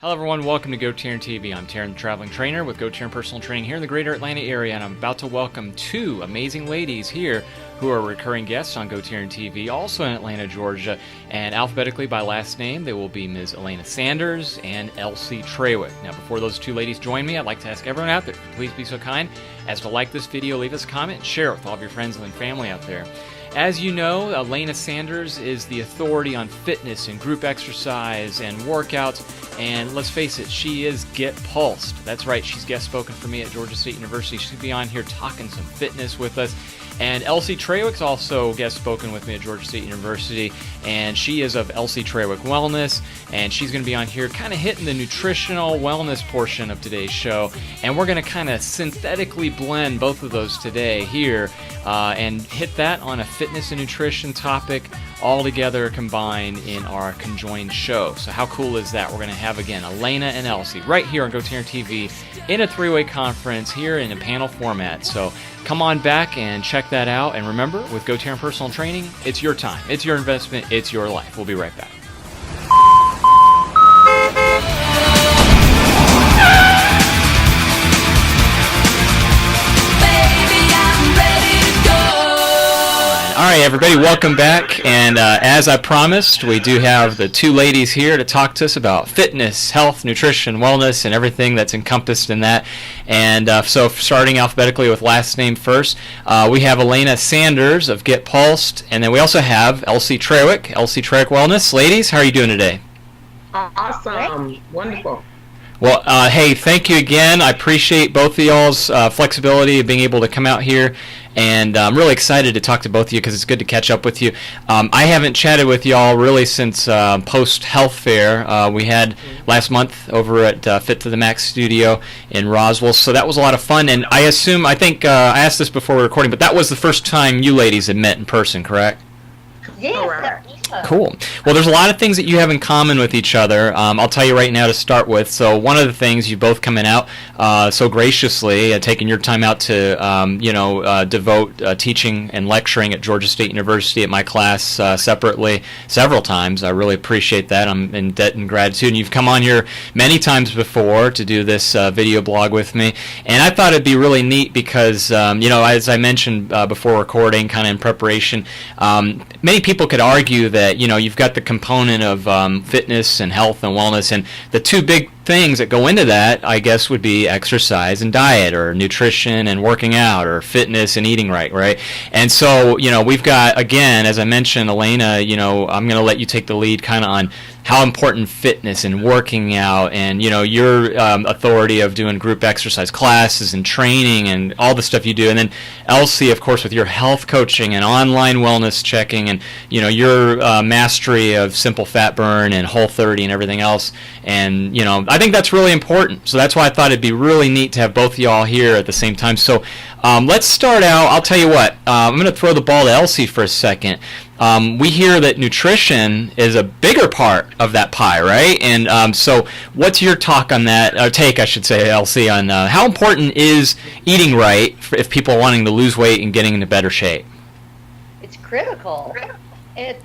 Hello everyone, welcome to GoTarryn TV. I'm Taryn, the traveling trainer with GoTarryn Personal Training here in the greater Atlanta area, and I'm about to welcome two amazing ladies here who are recurring guests on GoTarryn TV, also in Atlanta, Georgia, and alphabetically by last name, they will be Ms. Alana Sanders and Elsie Trawick. Now, before those two ladies join me, I'd like to ask everyone out there, please be so kind as to like this video, leave us a comment, and share it with all of your friends and family out there. As you know, Alana Sanders is the authority on fitness and group exercise and workouts, and let's face it, she is Get Pulsed. That's right, she's guest spoken for me at Georgia State University. She's going to be on here talking some fitness with us. And Elsie Trawick's also guest spoken with me at Georgia State University, and she is of Elsie Trawick Wellness, and she's going to be on here kind of hitting the nutritional wellness portion of today's show, and we're going to kind of synthetically blend both of those today here and hit that on a fitness and nutrition topic all together combined in our conjoined show. So how cool is that? We're going to have, again, Alana and Elsie right here on GoTarryn TV in a three-way conference here in a panel format. So come on back and check that out. And remember, with GoTarryn Personal Training, it's your time, it's your investment, it's your life. We'll be right back. All right, everybody, welcome back. And as I promised, we do have the two ladies here to talk to us about fitness, health, nutrition, wellness, and everything that's encompassed in that. And so starting alphabetically with last name first, we have Alana Sanders of Get Pulsed, and then we also have Elsie Trawick Wellness. Ladies, how are you doing today? Awesome. Wonderful. Well, hey, thank you again. I appreciate both of y'all's flexibility of being able to come out here, and I'm really excited to talk to both of you because it's good to catch up with you. I haven't chatted with y'all really since post-health fair we had last month over at Fit to the Max studio in Roswell, so that was a lot of fun, and I think I asked this before we were recording, but that was the first time you ladies had met in person, correct? Yes. Cool. Well, there's a lot of things that you have in common with each other. I'll tell you right now to start with. So one of the things you both coming out so graciously, taking your time out to devote teaching and lecturing at Georgia State University at my class separately several times. I really appreciate that. I'm in debt and gratitude. And you've come on here many times before to do this video blog with me, and I thought it'd be really neat because as I mentioned before recording, kind of in preparation, many people could argue that you've got the component of fitness and health and wellness, and the two big things that go into that, I guess, would be exercise and diet, or nutrition and working out, or fitness and eating right? And so, we've got, again, as I mentioned, Alana, I'm going to let you take the lead kind of on how important fitness and working out and, your authority of doing group exercise classes and training and all the stuff you do. And then Elsie, of course, with your health coaching and online wellness checking and, your mastery of simple fat burn and Whole30 and everything else. And, I think that's really important. So that's why I thought it'd be really neat to have both of y'all here at the same time. So let's start out. I'll tell you what. I'm going to throw the ball to Elsie for a second. We hear that nutrition is a bigger part of that pie, right? And so what's your talk on that, or take, I should say, Elsie, on how important is eating right if people are wanting to lose weight and getting into better shape? It's critical. I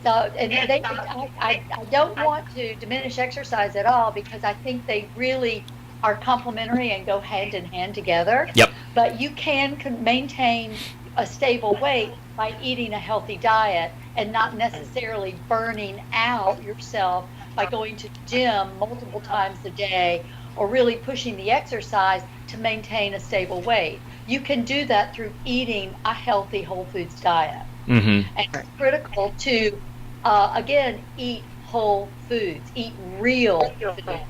don't want to diminish exercise at all because I think they really are complementary and go hand in hand together. Yep. But you can maintain a stable weight by eating a healthy diet and not necessarily burning out yourself by going to the gym multiple times a day or really pushing the exercise to maintain a stable weight. You can do that through eating a healthy whole foods diet. Mm-hmm. And it's critical to, again, eat whole foods, eat real food,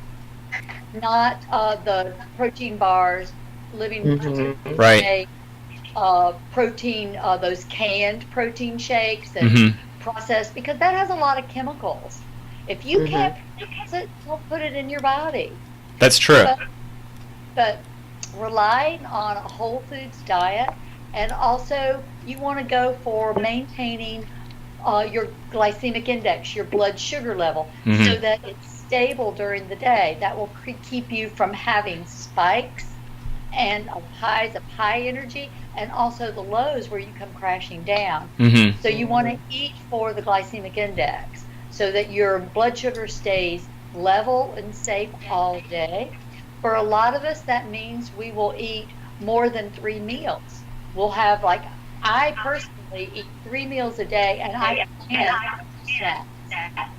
not the protein bars, living right. Protein, those canned protein shakes and processed, because that has a lot of chemicals. If you can't process it, don't put it in your body. That's true. But relying on a whole foods diet, and also you want to go for maintaining your glycemic index, your blood sugar level, so that it's stable during the day. That will keep you from having spikes and highs of high energy, and also the lows where you come crashing down. So you want to eat for the glycemic index so that your blood sugar stays level and safe all day. For a lot of us, that means we will eat more than 3 meals. We'll have, like, I personally eat 3 meals a day, and I can't snacks.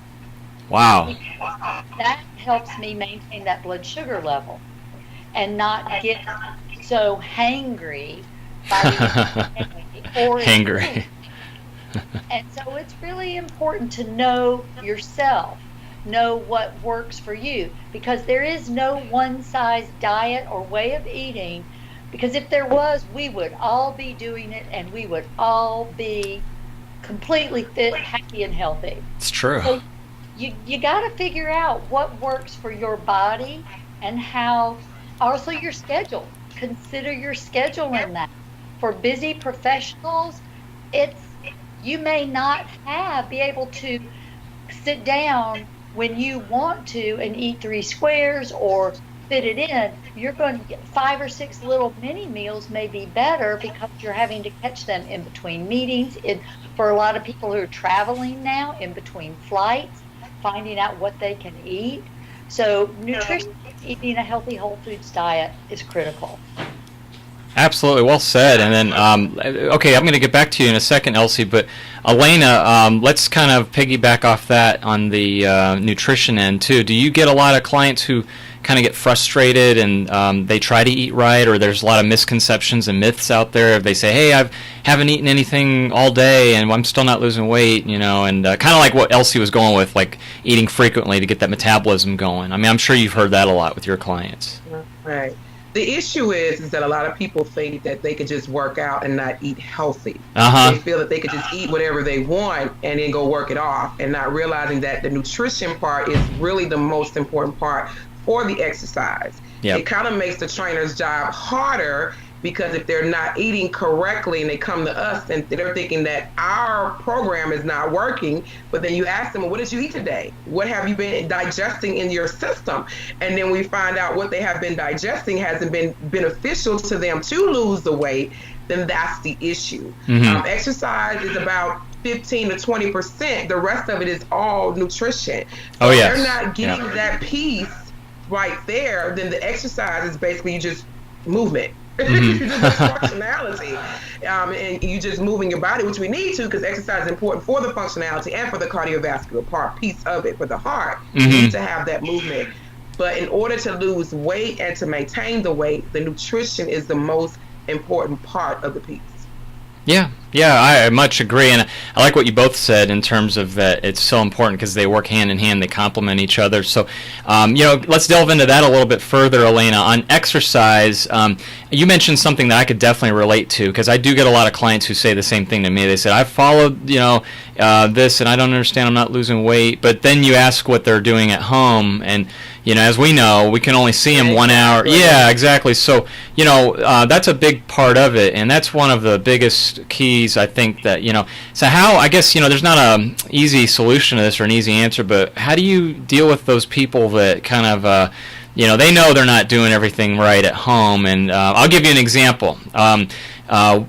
Wow. That helps me maintain that blood sugar level and not get so hangry by the day or Hangry. And so it's really important to know yourself, know what works for you, because there is no one size diet or way of eating, because if there was, we would all be doing it and we would all be completely fit, happy, and healthy. It's true. So you got to figure out what works for your body and how, also your schedule. Consider your schedule in that. For busy professionals, you may not be able to sit down when you want to and eat 3 squares or fit it in. You're going to get 5 or 6 little mini meals may be better because you're having to catch them in between meetings. For a lot of people who are traveling now, in between flights, finding out what they can eat. So nutrition, eating a healthy whole foods diet is critical. Absolutely, well said. And then, okay, I'm going to get back to you in a second, Elsie, but Alana, let's kind of piggyback off that on the nutrition end, too. Do you get a lot of clients who kind of get frustrated and they try to eat right, or there's a lot of misconceptions and myths out there? They say, hey, I haven't eaten anything all day and I'm still not losing weight, and kind of like what Elsie was going with, like eating frequently to get that metabolism going. I mean, I'm sure you've heard that a lot with your clients. Right. The issue is that a lot of people think that they could just work out and not eat healthy. They feel that they could just eat whatever they want and then go work it off, and not realizing that the nutrition part is really the most important part for the exercise. Yep. It kind of makes the trainer's job harder, because if they're not eating correctly and they come to us and they're thinking that our program is not working, but then you ask them, well, what did you eat today? What have you been digesting in your system? And then we find out what they have been digesting hasn't been beneficial to them to lose the weight, then that's the issue. Mm-hmm. Exercise is about 15 to 20%. The rest of it is all nutrition. So if they're not getting that piece right there, then the exercise is basically just movement. Mm-hmm. Just functionality, and you just moving your body, which we need to, because exercise is important for the functionality and for the cardiovascular piece of it for the heart. Mm-hmm. You need to have that movement. But in order to lose weight and to maintain the weight, the nutrition is the most important part of the piece. Yeah, I much agree, and I like what you both said in terms of that it's so important because they work hand in hand, they complement each other. So, let's delve into that a little bit further, Alana. On exercise, you mentioned something that I could definitely relate to, because I do get a lot of clients who say the same thing to me. They said, I've followed, this, and I don't understand, I'm not losing weight. But then you ask what they're doing at home, and as we know, we can only see them 1 hour. Yeah, exactly. So, that's a big part of it, and that's one of the biggest keys, I think, that, so how, I guess, there's not a easy solution to this or an easy answer, but how do you deal with those people that kind of, they know they're not doing everything right at home? And I'll give you an example.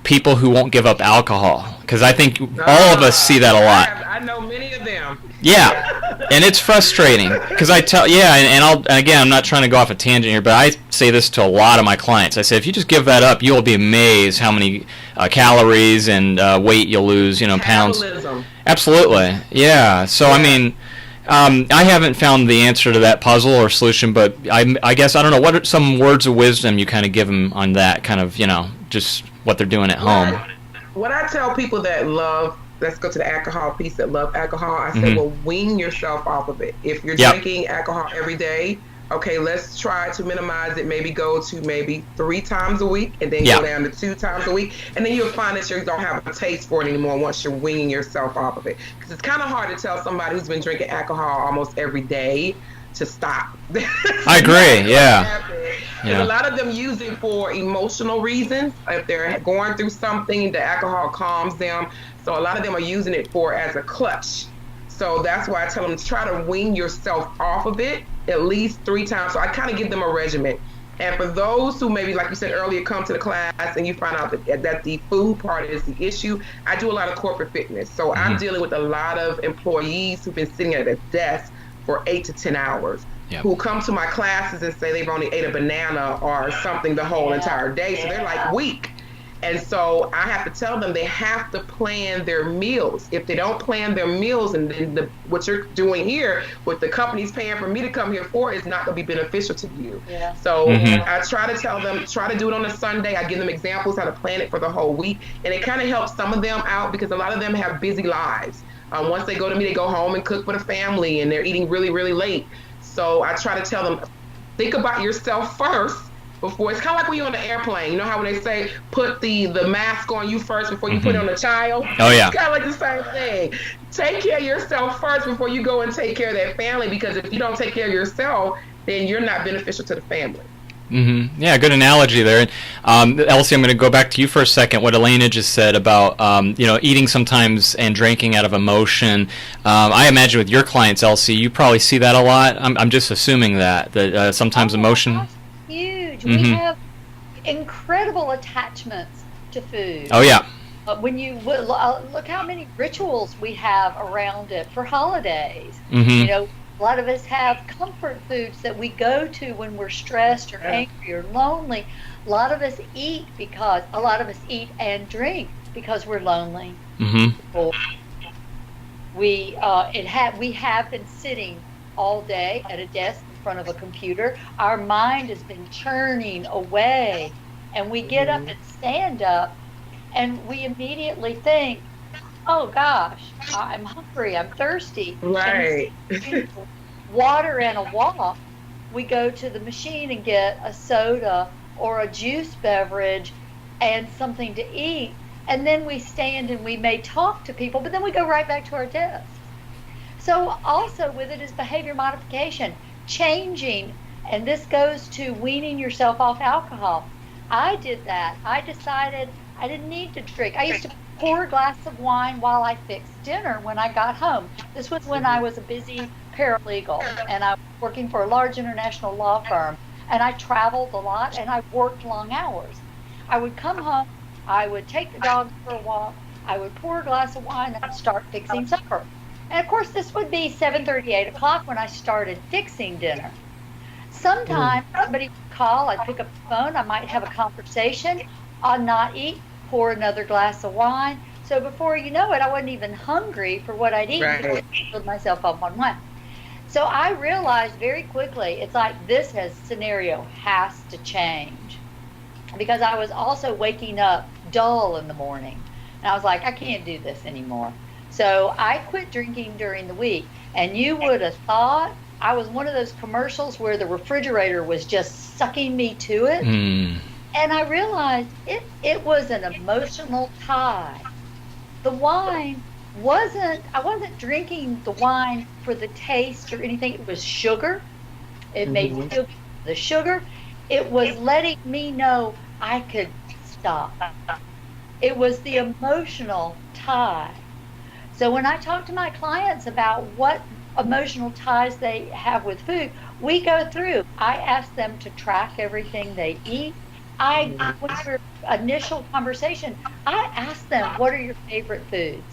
People who won't give up alcohol, because I think all of us see that a lot. I know many of them. Yeah, and it's frustrating because and again, I'm not trying to go off a tangent here, but I say this to a lot of my clients. I say, if you just give that up, you'll be amazed how many calories and weight you'll lose, pounds. Metabolism. Absolutely, yeah. So, I mean, I haven't found the answer to that puzzle or solution, but I guess, I don't know, what are some words of wisdom you kind of give them on that kind of, just what they're doing at home? What I tell people that let's go to the alcohol piece, that love alcohol, I say, well, wean yourself off of it. If you're drinking alcohol every day, okay, let's try to minimize it. Maybe go to maybe 3 times a week, and then go down to 2 times a week. And then you'll find that you don't have a taste for it anymore once you're weaning yourself off of it. Because it's kind of hard to tell somebody who's been drinking alcohol almost every day to stop. I agree, yeah. And a lot of them use it for emotional reasons. If they're going through something, the alcohol calms them. So a lot of them are using it as a clutch. So that's why I tell them to try to wean yourself off of it at least 3 times. So I kind of give them a regimen. And for those who maybe, like you said earlier, come to the class and you find out that the food part is the issue, I do a lot of corporate fitness. So I'm dealing with a lot of employees who've been sitting at a desk for 8 to 10 hours. Yep. Who come to my classes and say they've only ate a banana or something the whole entire day. So they're like weak. And so I have to tell them they have to plan their meals. If they don't plan their meals, and then what you're doing here, what the company's paying for me to come here for, is not going to be beneficial to you. Yeah. So I try to tell them, try to do it on a Sunday. I give them examples how to plan it for the whole week. And it kind of helps some of them out because a lot of them have busy lives. Once they go to me, they go home and cook for the family, and they're eating really, really late. So I try to tell them, think about yourself first. Before, it's kind of like when you're on an airplane. You know how when they say put the mask on you first before you put it on the child? Oh, yeah. It's kind of like the same thing. Take care of yourself first before you go and take care of that family, because if you don't take care of yourself, then you're not beneficial to the family. Yeah, good analogy there. Elsie, I'm going to go back to you for a second. What Elena just said about eating sometimes and drinking out of emotion. I imagine with your clients, Elsie, you probably see that a lot. I'm just assuming that sometimes emotion. Gosh, huge. We have incredible attachments to food. Oh yeah. When you look how many rituals we have around it for holidays. A lot of us have comfort foods that we go to when we're stressed or angry or lonely. A lot of us eat and drink because we're lonely. Or we have been sitting all day at a desk in front of a computer. Our mind has been churning away, and we get up and stand up, and we immediately think, oh gosh, I'm hungry, I'm thirsty. Right. Water and a walk, we go to the machine and get a soda or a juice beverage and something to eat. And then we stand and we may talk to people, but then we go right back to our desks. So also with it is behavior modification, changing. And this goes to weaning yourself off alcohol. I did that. I decided I didn't need to drink. I used to pour a glass of wine while I fixed dinner when I got home. This was when I was a busy paralegal, and I was working for a large international law firm, and I traveled a lot, and I worked long hours. I would come home, I would take the dog for a walk, I would pour a glass of wine, and start fixing supper. And of course, this would be 7:30, 8 o'clock when I started fixing dinner. Sometimes somebody would call, I'd pick up the phone, I might have a conversation, I'll not eat, pour another glass of wine. So before you know it, I wasn't even hungry for what I'd eaten before I filled myself up on wine. So I realized very quickly, it's like this scenario has to change, because I was also waking up dull in the morning. And I was like, I can't do this anymore. So I quit drinking during the week. And you would have thought I was one of those commercials where the refrigerator was just sucking me to it. And I realized it was an emotional tie. The wine I wasn't drinking the wine for the taste or anything. It was sugar. It made me feel the sugar. It was letting me know I could stop. It was the emotional tie. So when I talk to my clients about what emotional ties they have with food, we go through. I ask them to track everything they eat. With our initial conversation, I ask them, what are your favorite foods?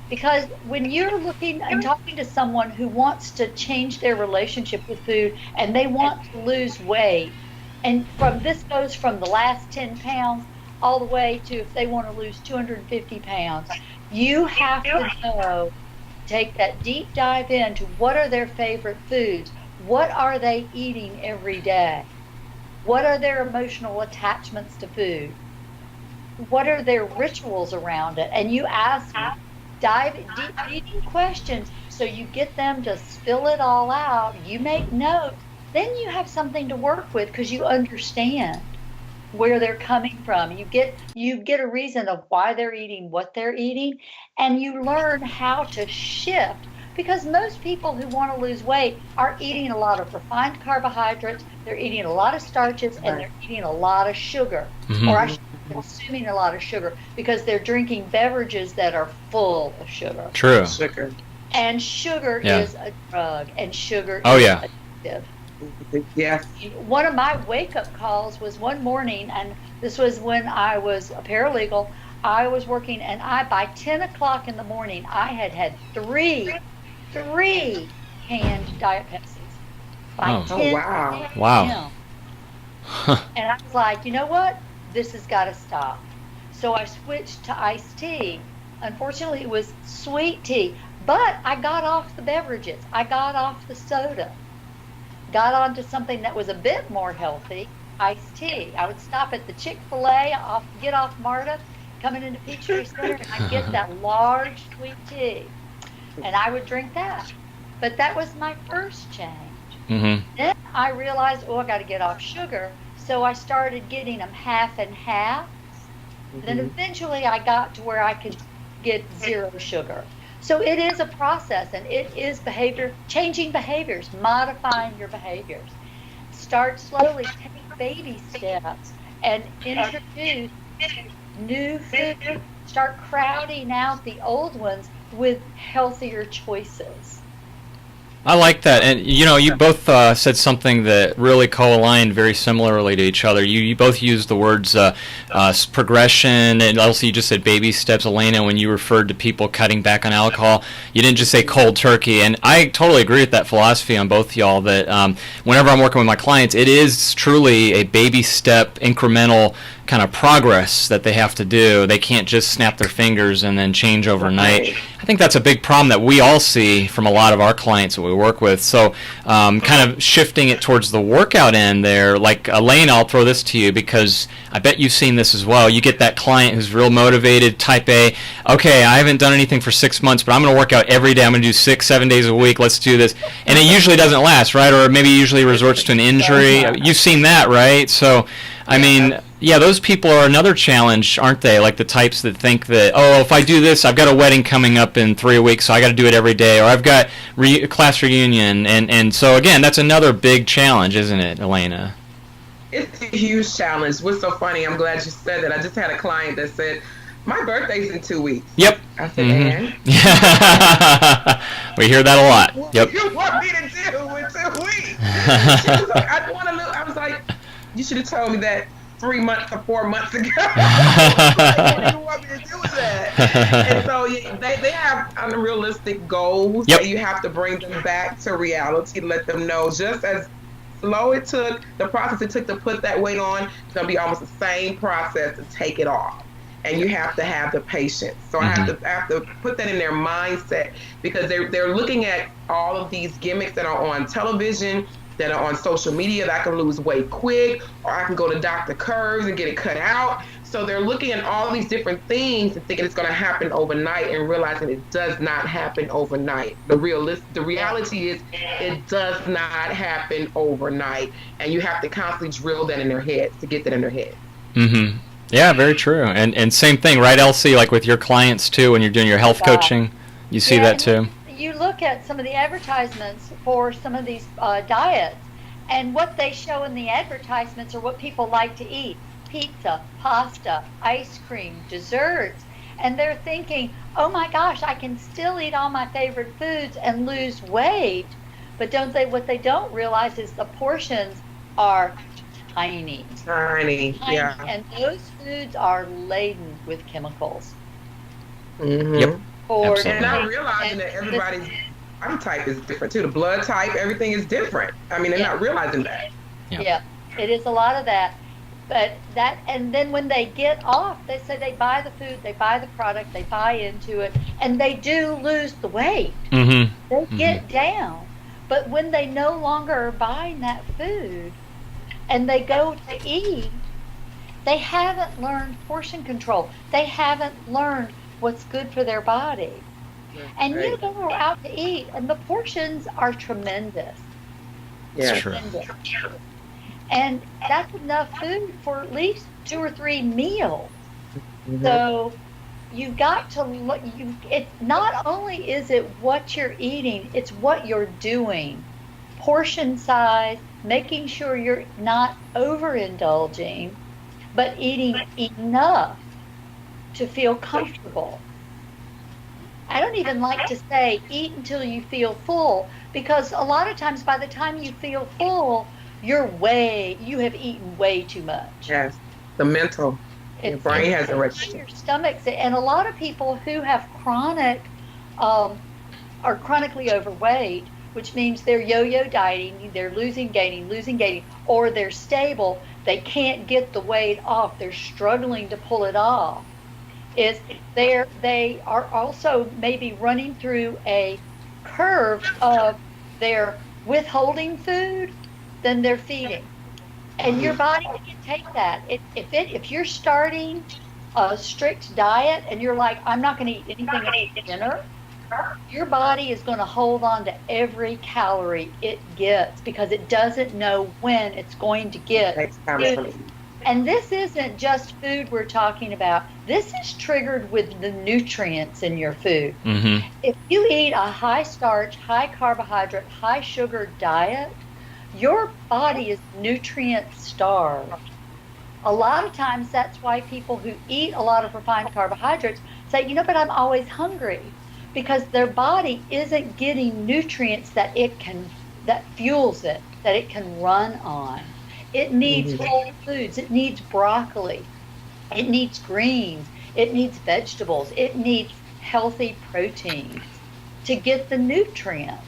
Because when you're looking and talking to someone who wants to change their relationship with food and they want to lose weight, and this goes from the last 10 pounds all the way to if they want to lose 250 pounds, you have to take that deep dive into what are their favorite foods, what are they eating every day, what are their emotional attachments to food, what are their rituals around it, and you ask deep questions so you get them to spill it all out. You make notes, then you have something to work with because you understand where they're coming from. You get a reason of why they're eating what they're eating, and you learn how to shift, because most people who want to lose weight are eating a lot of refined carbohydrates, they're eating a lot of starches, and they're eating a lot of sugar, or I should be consuming a lot of sugar, because they're drinking beverages that are full of sugar. True. Sugar. And sugar is a drug, and sugar is addictive. Yes. One of my wake-up calls was one morning, and this was when I was a paralegal. I was working, and by 10 o'clock in the morning, I had three canned Diet Pepsis. Oh. Oh, wow. Wow. And I was like, you know what? This has got to stop. So I switched to iced tea. Unfortunately, it was sweet tea, but I got off the beverages. I got off the soda. Got onto something that was a bit more healthy, iced tea. I would stop at the Chick-fil-A, get off MARTA, coming into Peachtree Center, and I'd get that large sweet tea. And I would drink that. But that was my first change. Mm-hmm. Then I realized, I got to get off sugar. So I started getting them half and half. Mm-hmm. Then eventually I got to where I could get 0 sugar. So it is a process, and it is changing behaviors, modifying your behaviors. Start slowly, take baby steps, and introduce new food. Start crowding out the old ones with healthier choices. I like that, and you both said something that really co-aligned very similarly to each other. You both used the words progression, and Elsie, you just said baby steps. Alana, when you referred to people cutting back on alcohol, you didn't just say cold turkey. And I totally agree with that philosophy on both y'all. That whenever I'm working with my clients, it is truly a baby step, incremental kind of progress that they have to do. They can't just snap their fingers and then change overnight. I think that's a big problem that we all see from a lot of our clients that we work with. So kind of shifting it towards the workout end there, like Elaine, I'll throw this to you because I bet you've seen this as well. You get that client who's real motivated, type A, okay, I haven't done anything for 6 months, but I'm going to work out every day. I'm going to do 6-7 days a week. Let's do this. And it usually doesn't last, right? Or maybe usually resorts to an injury. You've seen that, right? So, I mean, yeah, those people are another challenge, aren't they? Like the types that think that, if I do this, I've got a wedding coming up in 3 weeks, so I got to do it every day, or I've got class reunion, and so again, that's another big challenge, isn't it, Elena? It's a huge challenge. What's so funny? I'm glad you said that. I just had a client that said, "My birthday's in 2 weeks." Yep. I said, "And?" We hear that a lot. What Yep. you want me to do in 2 weeks? She was like, "I want to live." I was like, "You should have told me that 3 months or 4 months ago." What do you want me to do with that? And so they have unrealistic goals that you have to bring them back to reality, let them know just as slow the process it took to put that weight on, it's going to be almost the same process to take it off. And you have to have the patience. So I have to put that in their mindset, because they're looking at all of these gimmicks that are on television, that are on social media, that I can lose weight quick, or I can go to Dr. Curves and get it cut out. So they're looking at all these different things and thinking it's going to happen overnight, and realizing it does not happen overnight. The reality is it does not happen overnight, and you have to constantly drill that in their heads to get that in their head. Mm-hmm. Yeah, very true. And same thing, right, Elsie? Like with your clients too, when you're doing your health coaching, you see that too. You look at some of the advertisements for some of these diets, and what they show in the advertisements are what people like to eat: pizza, pasta, ice cream, desserts. And they're thinking, oh my gosh, I can still eat all my favorite foods and lose weight. But what they don't realize is the portions are tiny. Tiny, yeah. And those foods are laden with chemicals. Mm-hmm. Yep. And not realizing that everybody's body type is different too. The blood type, everything is different. I mean, they're not realizing that. Yeah, it is a lot of that. But and then when they get off, they say they buy the food, they buy the product, they buy into it, and they do lose the weight. Mm-hmm. They get down. But when they no longer are buying that food and they go to eat, they haven't learned portion control. They haven't learned what's good for their body. And you go out to eat, and the portions are tremendous. Yeah, tremendous. And that's enough food for at least 2 or 3 meals. Mm-hmm. So you've got to look. Not only is it what you're eating, it's what you're doing. Portion size, making sure you're not overindulging, but eating enough to feel comfortable. I don't even like to say eat until you feel full, because a lot of times by the time you feel full, you have eaten way too much. Yes, the mental. Your brain hasn't registered. Your stomach's, and a lot of people who have are chronically overweight which means they're yo-yo dieting, they're losing, gaining, or they're stable, they can't get the weight off, they're struggling to pull it off, is they are also maybe running through a curve of they're withholding food, then they're feeding. And your body can take that. If you're starting a strict diet and you're like, I'm not going to eat anything at dinner, your body is going to hold on to every calorie it gets because it doesn't know when it's going to get food. And this isn't just food we're talking about. This is triggered with the nutrients in your food. Mm-hmm. If you eat a high starch, high carbohydrate, high sugar diet, your body is nutrient starved. A lot of times that's why people who eat a lot of refined carbohydrates say, but I'm always hungry, because their body isn't getting nutrients that fuels it, that it can run on. It needs whole foods. It needs broccoli. It needs greens. It needs vegetables. It needs healthy proteins to get the nutrients.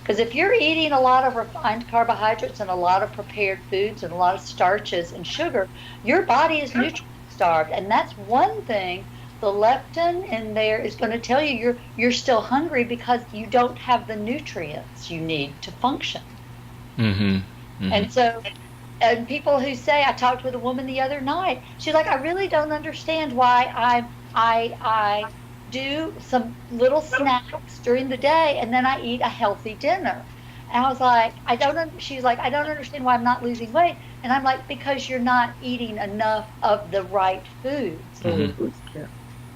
Because if you're eating a lot of refined carbohydrates and a lot of prepared foods and a lot of starches and sugar, your body is nutrient starved. And that's one thing the leptin in there is going to tell you you're still hungry because you don't have the nutrients you need to function. Mm-hmm. Mm-hmm. And so, and people who say, I talked with a woman the other night, she's like, I really don't understand why I do some little snacks during the day and then I eat a healthy dinner. And I was like, she's like, I don't understand why I'm not losing weight. And I'm like, because you're not eating enough of the right foods. Mm-hmm. Yeah.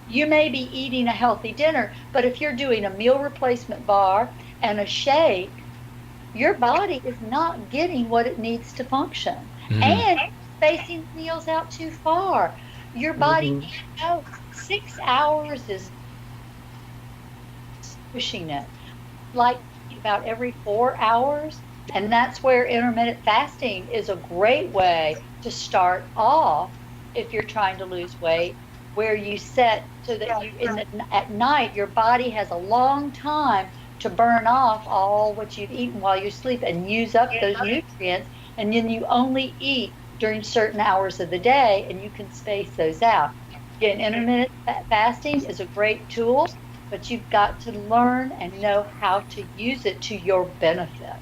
You may be eating a healthy dinner, but if you're doing a meal replacement bar and a shake, your body is not getting what it needs to function. Mm-hmm. And spacing meals out too far. Your body can't go 6 hours is pushing it. Like about every 4 hours. And that's where intermittent fasting is a great way to start off if you're trying to lose weight, where you set so that at night your body has a long time to burn off all what you've eaten while you sleep and use up those nutrients, and then you only eat during certain hours of the day and you can space those out. Again, intermittent fasting is a great tool, but you've got to learn and know how to use it to your benefit.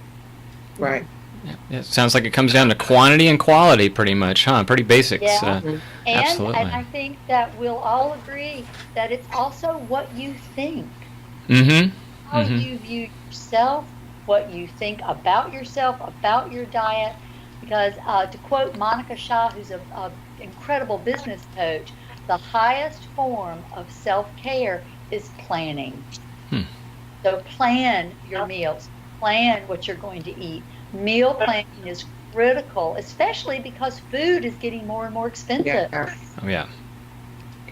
Right. Yeah, it sounds like it comes down to quantity and quality pretty much, huh? Pretty basics. Yeah. Absolutely. And I think that we'll all agree that it's also what you think. Mm-hmm. How you view yourself, what you think about yourself, about your diet. Because to quote Monica Shaw, who's an incredible business coach, the highest form of self-care is planning. So plan your meals. Plan what you're going to eat. Meal planning is critical, especially because food is getting more and more expensive. Yeah. Oh, yeah.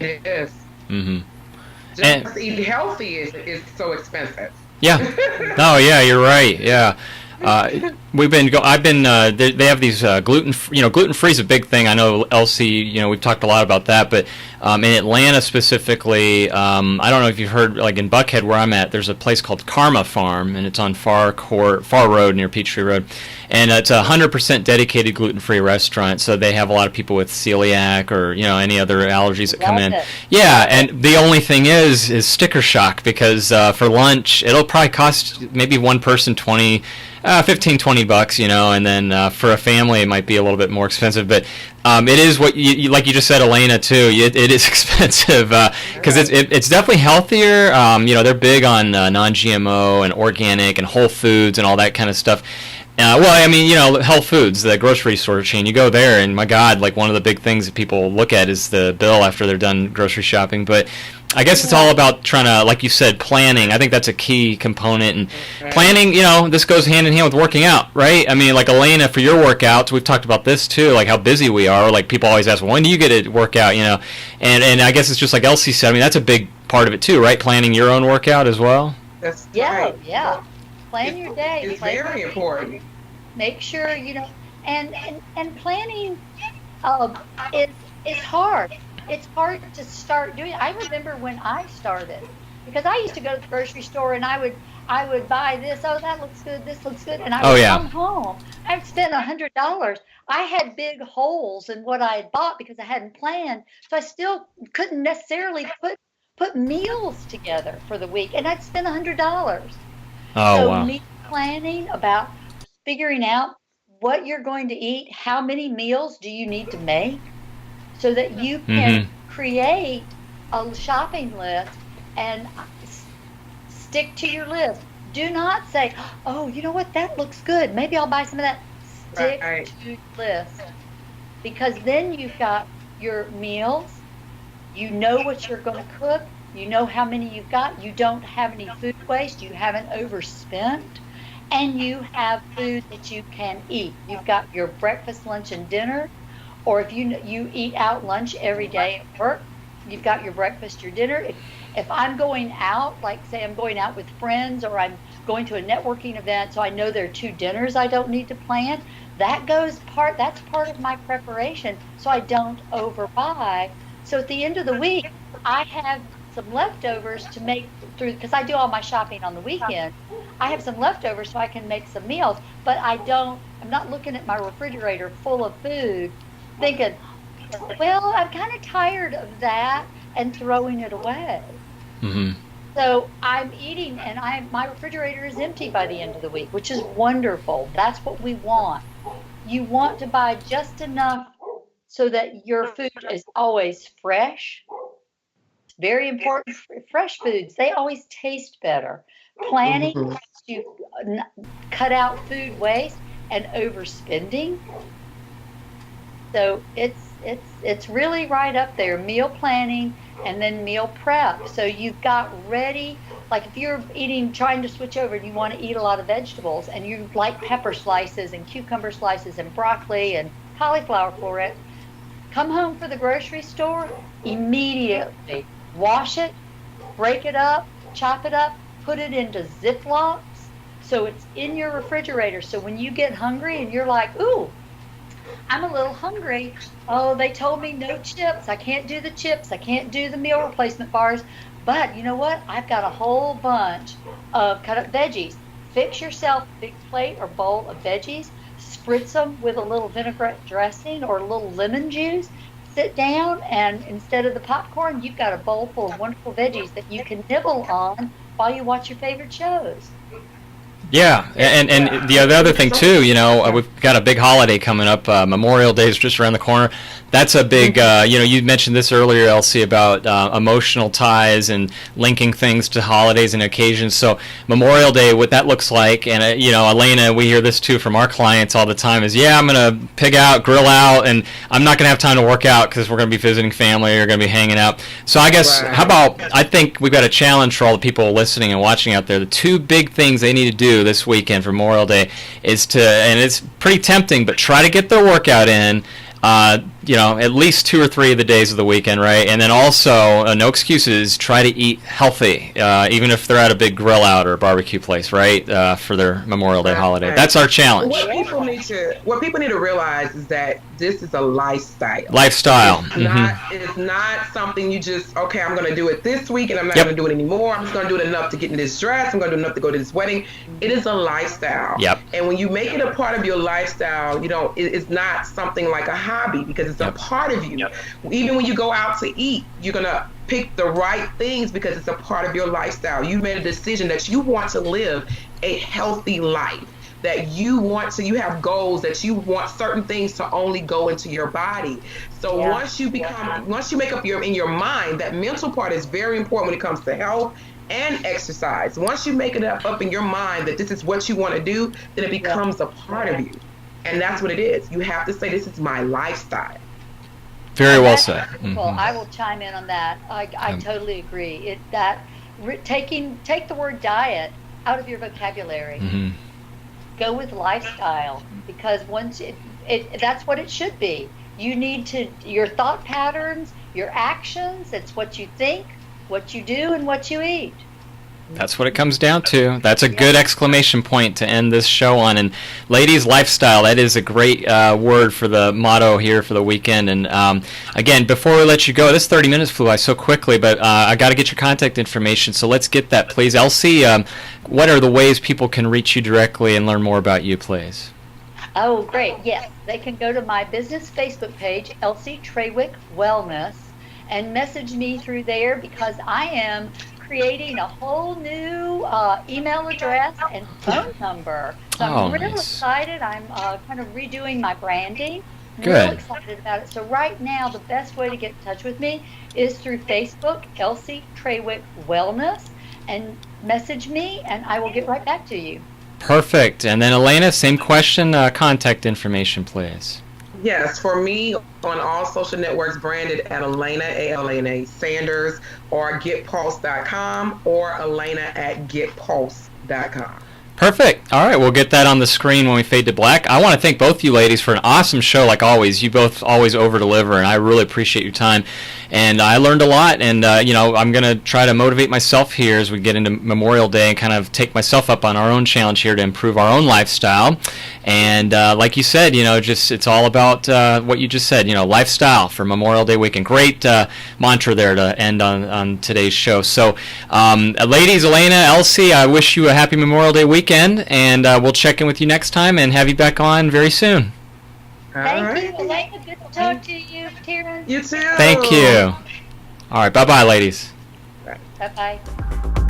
It is. Mm-hmm. Just eating healthy is so expensive. Yeah. Oh, yeah, you're right. Yeah. They have these gluten free is a big thing. I know Elsie, we've talked a lot about that, but in Atlanta specifically, I don't know if you've heard, like in Buckhead where I'm at, there's a place called Karma Farm, and it's on Far Road near Peachtree Road, and it's a 100% dedicated gluten-free restaurant. So they have a lot of people with celiac or any other allergies that come in. Yeah, and the only thing is sticker shock, because for lunch it'll probably cost maybe one person $15, $20, and then for a family it might be a little bit more expensive. But it is what you like you just said, Elena, too. It is expensive because it's definitely healthier. They're big on non-GMO and organic and whole foods and all that kind of stuff. Health Foods, the grocery store chain, you go there and my God, like one of the big things that people look at is the bill after they're done grocery shopping. But I guess it's all about trying to, like you said, planning. I think that's a key component. And planning, this goes hand in hand with working out, right? I mean, like Elena, for your workouts, we've talked about this too, like how busy we are. Like people always ask, well, when do you get to work out, And I guess it's just like Elsie said, I mean, that's a big part of it too, right? Planning your own workout as well. That's Yeah, right. yeah. Plan your day. It's plan very your important. Make sure and planning is hard. It's hard to start doing. I remember when I started, because I used to go to the grocery store and I I would buy this. Oh, that looks good. This looks good. And I Oh would yeah. come home. I'd spent $100. I had big holes in what I had bought because I hadn't planned. So I still couldn't necessarily put meals together for the week. And I'd spent $100. Oh So wow. meal planning about figuring out what you're going to eat, how many meals do you need to make so that you can create a shopping list and stick to your list. Do not say, oh, you know what, that looks good. Maybe I'll buy some of that. Stick to your list. Because then you've got your meals. You know what you're going to cook. You know how many you've got. You don't have any food waste. You haven't overspent. And you have food that you can eat. You've got your breakfast, lunch, and dinner. Or if you eat out lunch every day at work, you've got your breakfast, your dinner. If I'm going out, like say I'm going out with friends or I'm going to a networking event, so I know there are 2 dinners I don't need to plan, that's part of my preparation so I don't overbuy. So at the end of the week, I have some leftovers to make through, because I do all my shopping on the weekend. I have some leftovers so I can make some meals, but I'm not looking at my refrigerator full of food thinking, well, I'm kind of tired of that and throwing it away. So I'm eating and my refrigerator is empty by the end of the week, which is wonderful. That's what we want. You want to buy just enough so that your food is always fresh. It's very important. Fresh foods, they always taste better. Planning helps you cut out food waste and overspending. So it's really right up there. Meal planning and then meal prep. So you've got ready, like if you're trying to switch over and you want to eat a lot of vegetables and you like pepper slices and cucumber slices and broccoli and cauliflower for it, come home for the grocery store, immediately wash it, break it up, chop it up, put it into Ziplocs so it's in your refrigerator. So when you get hungry and you're like, ooh, I'm a little hungry. Oh, they told me no chips. I can't do the chips. I can't do the meal replacement bars. But you know what? I've got a whole bunch of cut up veggies. Fix yourself a big plate or bowl of veggies. Spritz them with a little vinaigrette dressing or a little lemon juice. Sit down, and instead of the popcorn, you've got a bowl full of wonderful veggies that you can nibble on while you watch your favorite shows. Yeah, and the other thing too, we've got a big holiday coming up. Memorial Day is just around the corner. That's a big, you mentioned this earlier, Elsie, about emotional ties and linking things to holidays and occasions. So Memorial Day, what that looks like, and Elena, we hear this too from our clients all the time, is I'm going to pig out, grill out, and I'm not going to have time to work out because we're going to be visiting family or going to be hanging out. So I guess, I think we've got a challenge for all the people listening and watching out there. The 2 big things they need to do this weekend for Memorial Day is and it's pretty tempting, but try to get their workout in, at least 2 or 3 of the days of the weekend, right? And then also, no excuses, try to eat healthy, even if they're at a big grill out or a barbecue place, right, for their Memorial Day holiday. That's our challenge. What people need to realize is that this is a lifestyle. It's not something you just, okay, I'm going to do it this week and I'm not going to do it anymore. I'm just going to do it enough to get in this dress. I'm going to do enough to go to this wedding. It is a lifestyle. And when you make it a part of your lifestyle, it's not something like a hobby because it's a part of you. Even when you go out to eat, you're going to pick the right things because it's a part of your lifestyle. You made a decision that you want to live a healthy life, that you have goals, that you want certain things to only go into your body. So once you make up in your mind, that mental part is very important when it comes to health and exercise. Once you make it up in your mind that this is what you want to do, then it becomes a part of you. And that's what it is. You have to say, this is my lifestyle. Very well said. Well, I will chime in on that. I totally agree. Take the word diet out of your vocabulary. Go with lifestyle, because once that's what it should be. You need your thought patterns, your actions. It's what you think, what you do, and what you eat. That's what it comes down to. That's a good exclamation point to end this show on. And ladies, lifestyle, that is a great word for the motto here for the weekend. And again, before we let you go, this 30 minutes flew by so quickly, but I got to get your contact information. So let's get that, please. Elsie, what are the ways people can reach you directly and learn more about you, please? Oh, great. Yes. They can go to my business Facebook page, Elsie Trawick Wellness, and message me through there because I am creating a whole new email address and phone number. So I'm real excited. I'm kind of redoing my branding. I'm real excited about it. So right now, the best way to get in touch with me is through Facebook, Elsie Trawick Wellness, and message me, and I will get right back to you. Perfect. And then Alana, same question, contact information, please. Yes, for me, on all social networks, branded at Alana, A-L-A-N-A, Sanders, or getpulse.com, or Alana at getpulse.com. Perfect. All right, we'll get that on the screen when we fade to black. I want to thank both you ladies for an awesome show, like always. You both always over-deliver, and I really appreciate your time. And I learned a lot, and I'm going to try to motivate myself here as we get into Memorial Day and kind of take myself up on our own challenge here to improve our own lifestyle. And like you said, just it's all about what you just said, lifestyle for Memorial Day weekend. Great mantra there to end on today's show. So, ladies, Alana, Elsie, I wish you a happy Memorial Day weekend, and we'll check in with you next time and have you back on very soon. Thank you, Alana. Good to talk to you, Taryn. You too. Thank you. All right, bye-bye, ladies. Bye-bye.